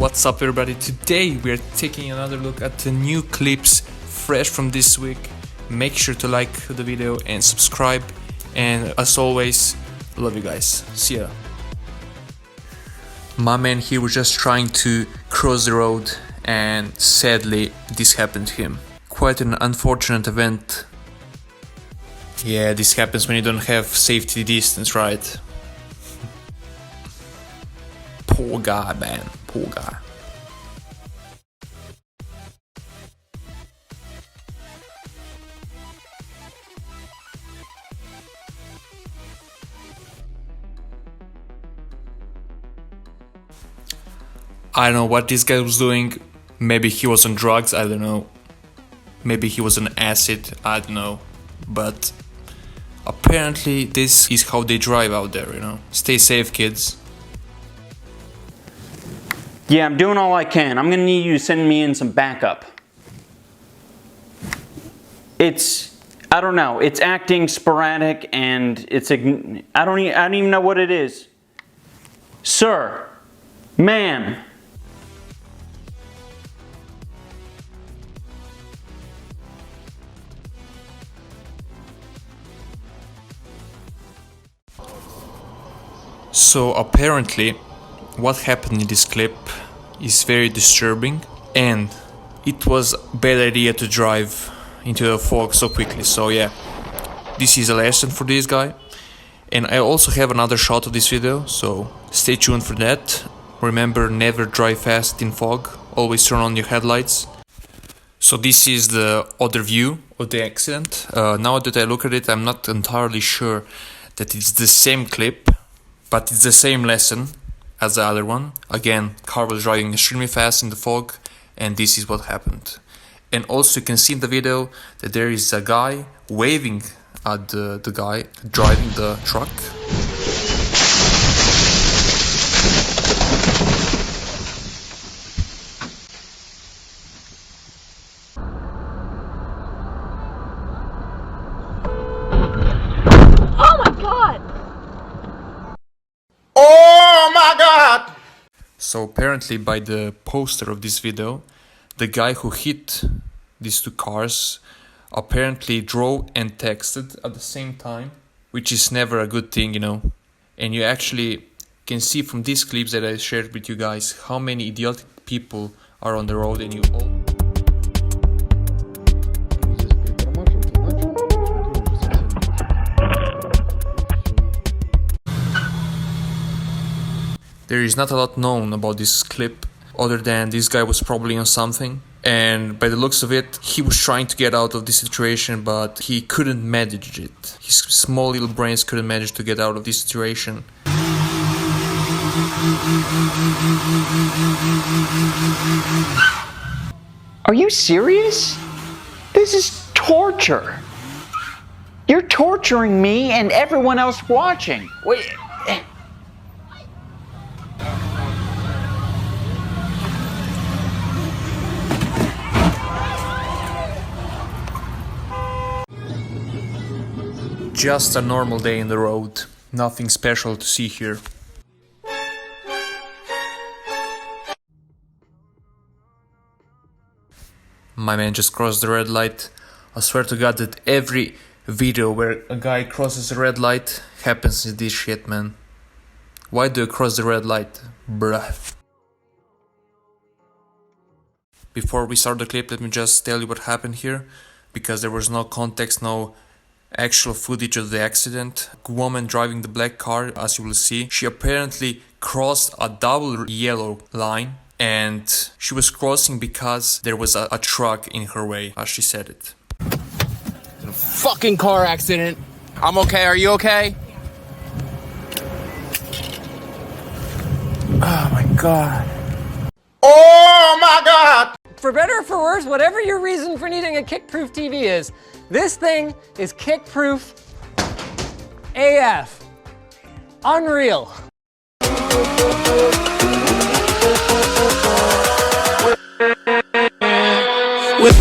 What's up everybody? Today we are taking another look at the new clips fresh from this week. Make sure to like the video and subscribe, and as always, love you guys. See ya. My man here was just trying to cross the road and sadly this happened to him. Quite an unfortunate event. Yeah, this happens when you don't have safety distance, right? Poor guy, man. Poor guy. I don't know what this guy was doing. Maybe he was on drugs, I don't know. Maybe he was on acid, I don't know. But apparently this is how they drive out there, you know. Stay safe, kids. Yeah, I'm doing all I can. I'm gonna need you to send me in some backup. I don't know, it's acting sporadic and I don't even know what it is. Sir, ma'am. So apparently what happened in this clip is very disturbing, and it was a bad idea to drive into the fog so quickly. So yeah, this is a lesson for this guy. And I also have another shot of this video, so stay tuned for that. Remember, never drive fast in fog, always turn on your headlights. So this is the other view of the accident. Now that I look at it, I'm not entirely sure that it's the same clip, but it's the same lesson as the other one. Again, car was driving extremely fast in the fog, and this is what happened. And also you can see in the video that there is a guy waving at the guy driving the truck. So apparently by the poster of this video, the guy who hit these two cars apparently drove and texted at the same time, which is never a good thing, you know. And you actually can see from these clips that I shared with you guys how many idiotic people are on the road, and you all... There is not a lot known about this clip, other than this guy was probably on something, and by the looks of it, he was trying to get out of this situation, but he couldn't manage it. His small little brains couldn't manage to get out of this situation. Are you serious? This is torture. You're torturing me and everyone else watching. Wait. Just a normal day in the road, nothing special to see here. My man just crossed the red light. I swear to God that every video where a guy crosses a red light happens in this shit, man. Why do you cross the red light, bruh? Before we start the clip, let me just tell you what happened here, because there was no context, no actual footage of the accident. A woman driving the black car, as you will see, she apparently crossed a double yellow line, and she was crossing because there was a truck in her way, as she said it. Fucking car accident. I'm okay, are you okay? Oh my god. Oh my god! For better or for worse, whatever your reason for needing a kick-proof TV is, this thing is kick-proof AF. Unreal. With